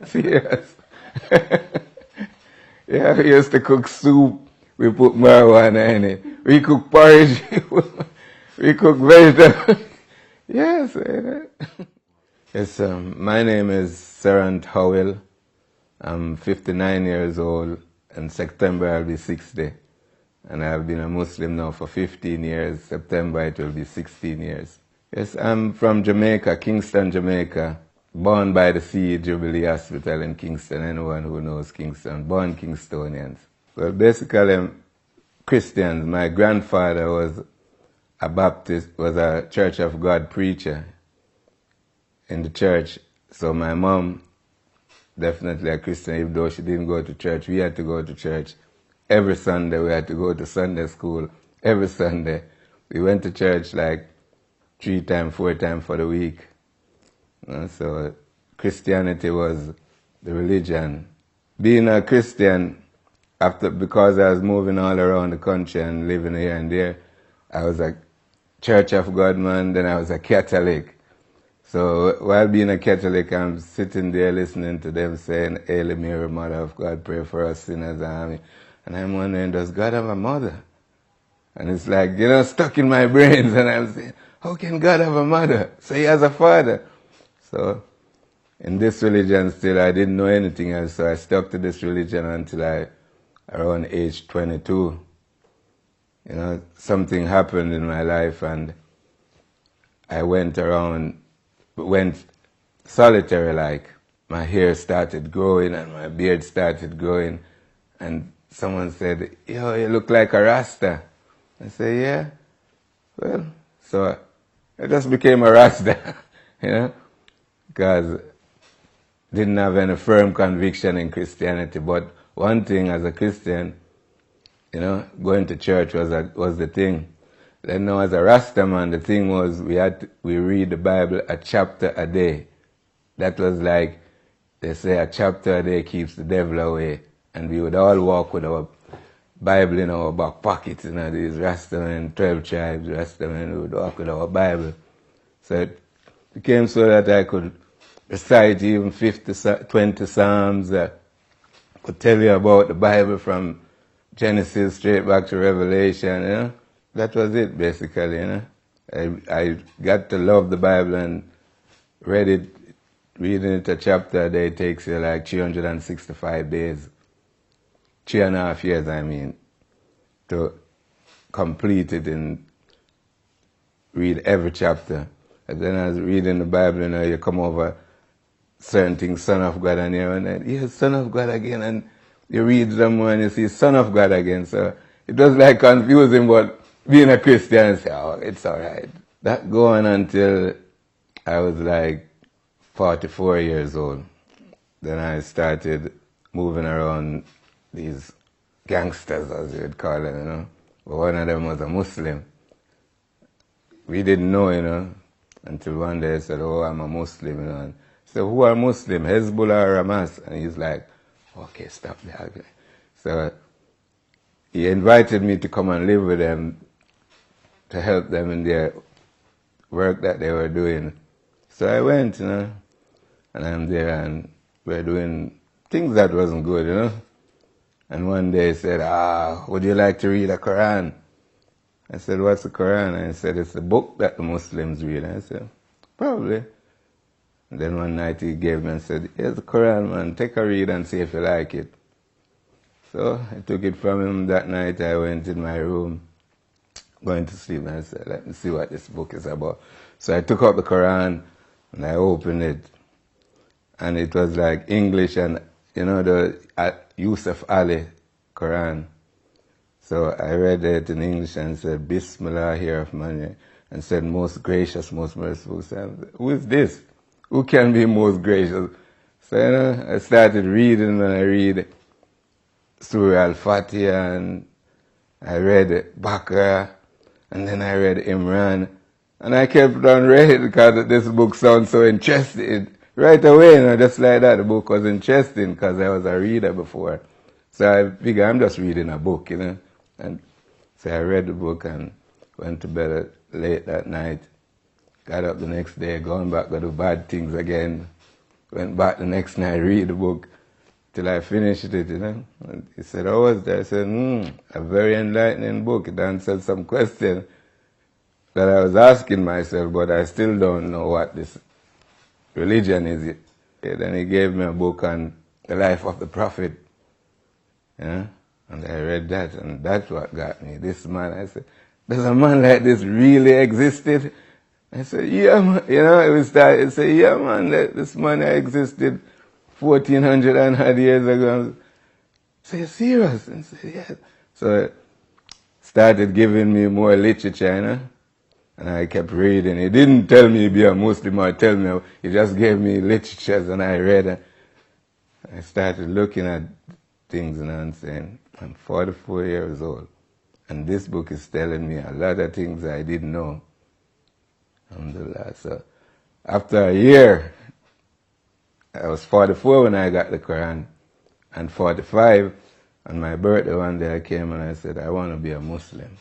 Serious. Yeah, we used to cook soup. We put marijuana in it. We cook porridge. We cook vegetables. Yes. Yes, my name is Serant Howell. I'm 59 years old. In September I'll be 60. And I've been a Muslim now for 15 years. September it will be 16 years. Yes, I'm from Jamaica, Kingston, Jamaica. Born by the Sea Jubilee Hospital in Kingston. Anyone who knows Kingston, born Kingstonians. Well, basically, I'm Christians. My grandfather was a Baptist, was a Church of God preacher in the church. So my mom, definitely a Christian, even though she didn't go to church. We had to go to church. Every Sunday we had to go to Sunday school. Every Sunday. We went to church like 3 times, 4 times for the week. So Christianity was the religion. Being a Christian, because I was moving all around the country and living here and there, I was a Church of God man, then I was a Catholic. So while being a Catholic, I'm sitting there listening to them saying, Hail Mary, Mother of God, pray for us sinners. And I'm wondering, does God have a mother? And it's like, stuck in my brains. And I'm saying, how can God have a mother? So he has a father. So in this religion still, I didn't know anything else. So I stuck to this religion until around age 22. Something happened in my life and I went solitary like. My hair started growing and my beard started growing. And someone said, yo, you look like a Rasta. I said, yeah. Well, so I just became a Rasta, because didn't have any firm conviction in Christianity. But one thing as a Christian, going to church was the thing. Then now as a Rasta man, the thing was we read the Bible a chapter a day. That was like, they say a chapter a day keeps the devil away. And we would all walk with our Bible in our back pockets, these Rastamen, 12 tribes, Rastamen, we would walk with our Bible. So it became so that I could recite even 20 Psalms, could tell you about the Bible from Genesis straight back to Revelation, That was it, basically, I got to love the Bible and reading it a chapter a day takes you like 365 days. 3.5 years, I mean, to complete it and read every chapter. And then I was reading the Bible, you come over certain things, Son of God, and yes, Son of God again, and you read some more and you see Son of God again. So it was like confusing, but being a Christian, I say, oh, it's all right. That going until I was like 44 years old. Then I started moving around these gangsters, as you would call them, But one of them was a Muslim. We didn't know, until one day I said, oh, I'm a Muslim, And so who are Muslim, Hezbollah or Hamas? And he's like, okay, stop that. So he invited me to come and live with them to help them in their work that they were doing. So I went, and I'm there and we're doing things that wasn't good, And one day he said, would you like to read a Quran? I said, what's the Quran? And he said, it's the book that the Muslims read. And I said, probably. And then one night he gave me and said, here's the Quran, man, take a read and see if you like it. So I took it from him that night. I went in my room, going to sleep, and I said, let me see what this book is about. So I took out the Quran and I opened it. And it was like English and, the Yusuf Ali Quran. So I read it in English and said, Bismillahirrahmanirrahim, and said, most gracious, most merciful. So who is this? Who can be most gracious? So, I started reading, and I read Surah Al-Fatiha, and I read Baqarah, and then I read Imran. And I kept on reading because this book sounds so interesting. Right away, just like that, the book was interesting because I was a reader before. So I figured I'm just reading a book, And so I read the book and went to bed late that night. Got up the next day, going back to do bad things again. went back the next night, read the book till I finished it, you know. And he said, "How was that?" I said, a very enlightening book. It answered some questions that I was asking myself, but I still don't know what this religion is. Then he gave me a book on the life of the Prophet, yeah? And I read that, and that's what got me. This man, I said, does a man like this really existed? I said, yeah, man. You know, it was that. I said, yeah, man, this man existed 1400 and odd years ago. I said, you serious? And I said, yeah. So started giving me more literature, you know, and I kept reading. He didn't tell me to be a Muslim or tell me, he just gave me literatures and I read. I started looking at things and I'm saying, I'm 44 years old, and this book is telling me a lot of things I didn't know. Alhamdulillah. So after a year, I was 44 when I got the Quran, and 45 on my birthday one day I came and I said, I want to be a Muslim.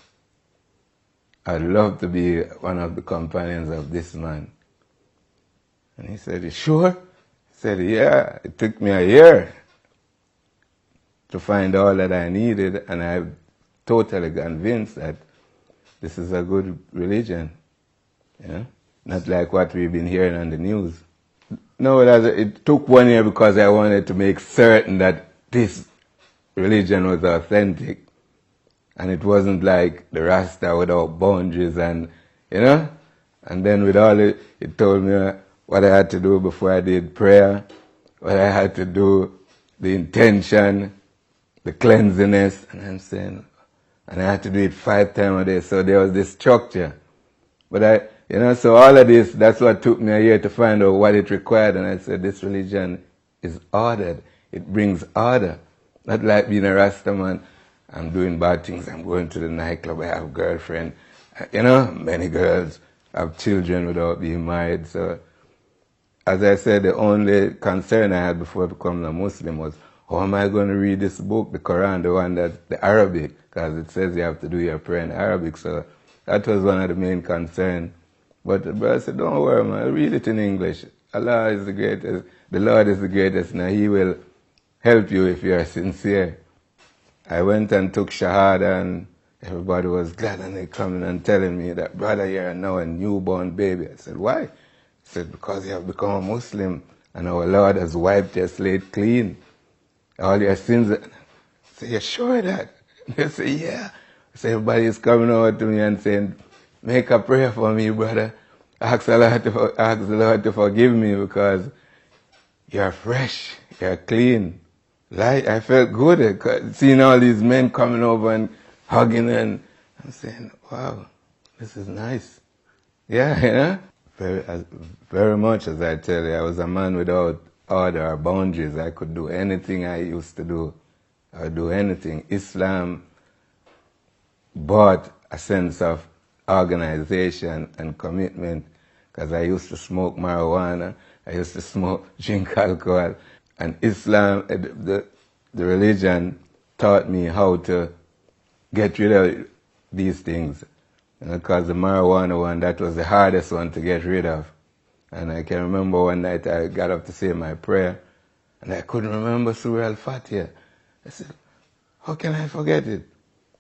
I'd love to be one of the companions of this man. And he said, you sure? I said, yeah. It took me a year to find all that I needed, and I'm totally convinced that this is a good religion. Yeah? Not like what we've been hearing on the news. No, it took 1 year because I wanted to make certain that this religion was authentic. And it wasn't like the Rasta without boundaries and, you know. And then with all it told me what I had to do before I did prayer, what I had to do, the intention, the cleanliness. And I'm saying, and I had to do it 5 times a day. So there was this structure. But so all of this, that's what took me a year to find out what it required. And I said, this religion is ordered. It brings order. Not like being a Rasta man. I'm doing bad things. I'm going to the nightclub. I have a girlfriend. You know, many girls have children without being married. So, as I said, the only concern I had before becoming a Muslim was, how am I going to read this book, the Quran, the one that's the Arabic? Because it says you have to do your prayer in Arabic. So that was one of the main concerns. But the brother said, don't worry, man, read it in English. Allah is the greatest. The Lord is the greatest. Now He will help you if you are sincere. I went and took Shahada, and everybody was glad, and they coming and telling me that, brother, you're now a newborn baby. I said, why? He said, because you have become a Muslim, and our Lord has wiped your slate clean. All your sins. I said, you're sure of that? They say, yeah. So everybody is coming over to me and saying, make a prayer for me, brother. Ask the Lord to forgive me because you're fresh, you're clean. I felt good seeing all these men coming over and hugging, and I'm saying, wow, this is nice. Yeah, you know? Very much, as I tell you, I was a man without order or boundaries. I could do anything I used to do. I would do anything. Islam brought a sense of organization and commitment, because I used to smoke marijuana, I used to drink alcohol. And Islam, the religion, taught me how to get rid of these things. Because the marijuana one, that was the hardest one to get rid of. And I can remember one night I got up to say my prayer, and I couldn't remember Surah Al-Fatiha. I said, how can I forget it?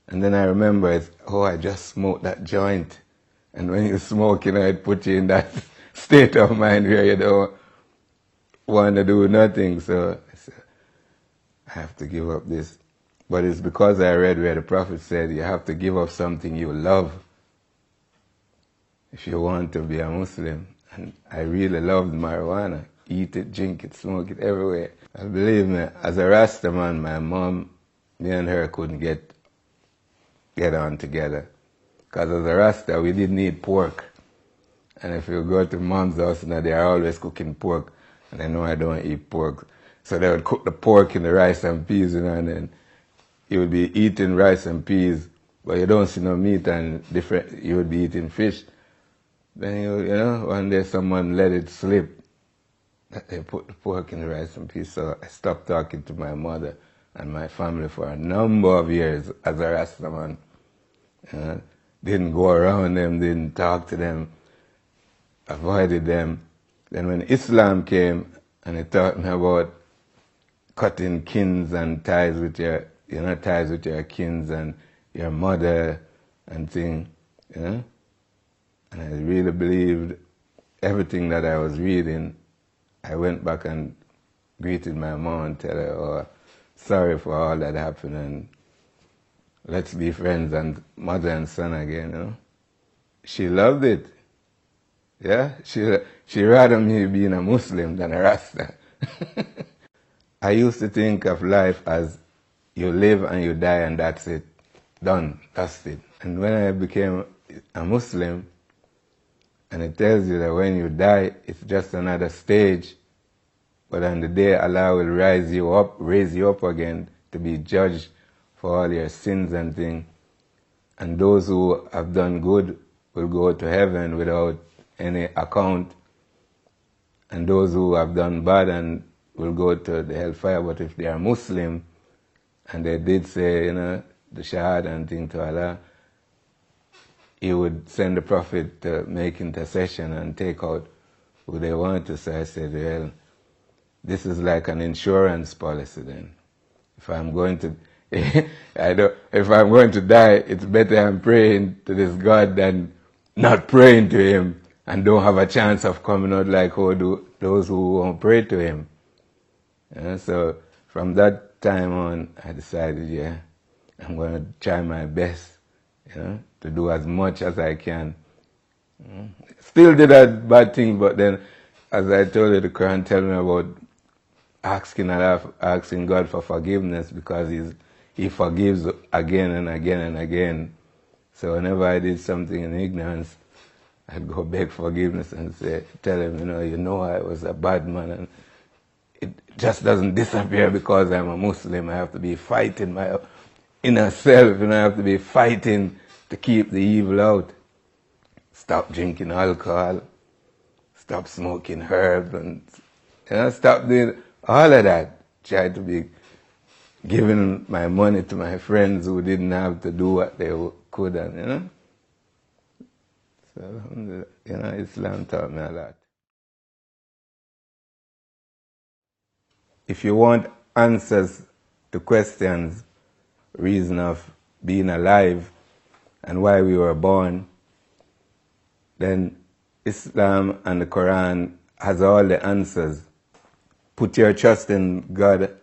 And then I remember, I just smoked that joint. And when you smoke, it puts you in that state of mind where you don't want to do nothing. So I said, I have to give up this. But it's because I read where the Prophet said you have to give up something you love if you want to be a Muslim. And I really loved marijuana. Eat it, drink it, smoke it everywhere. And believe me, as a Rasta man, my mom, me and her couldn't get on together. Because as a Rasta, we didn't eat pork. And if you go to mom's house, they are always cooking pork. And I know I don't eat pork. So they would cook the pork in the rice and peas, and then you would be eating rice and peas, but you don't see no meat, and you would be eating fish. Then, one day someone let it slip that they put the pork in the rice and peas. So I stopped talking to my mother and my family for a number of years as a Rasta man. Didn't go around them, didn't talk to them, avoided them. Then when Islam came, And it taught me about cutting kins and ties with your, ties with your kins and your mother and thing, And I really believed everything that I was reading. I went back and greeted my mom and tell her, oh, sorry for all that happened and let's be friends and mother and son again, She loved it. Yeah, she rather me being a Muslim than a Rasta. I used to think of life as you live and you die and that's it. Done, dusted. And when I became a Muslim, and it tells you that when you die, it's just another stage, but on the day Allah will raise you up again to be judged for all your sins and things. And those who have done good will go to heaven without any account. And those who have done bad and will go to the hellfire. But if they are Muslim and they did say, the Shahada and thing to Allah, He would send the Prophet to make intercession and take out who they want to. So I said, well, this is like an insurance policy then. If I'm going to, if I'm going to die, it's better I'm praying to this God than not praying to Him and don't have a chance of coming out like those who won't pray to Him. So from that time on, I decided, I'm going to try my best, to do as much as I can. Still did a bad thing, but then, as I told you, the Quran tells me about asking God for forgiveness because He forgives again and again and again. So whenever I did something in ignorance, I'd go beg forgiveness and tell Him, I was a bad man, and it just doesn't disappear because I'm a Muslim. I have to be fighting my inner self, I have to be fighting to keep the evil out. Stop drinking alcohol, stop smoking herbs, and stop doing all of that. Try to be giving my money to my friends who didn't have to do what they could, and So, Islam taught me a lot. If you want answers to questions, reason of being alive and why we were born, then Islam and the Quran has all the answers. Put your trust in God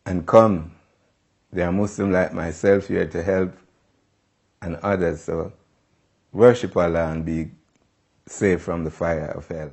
and come. They are Muslim like myself here to help and others. So worship Allah and be safe from the fire of hell.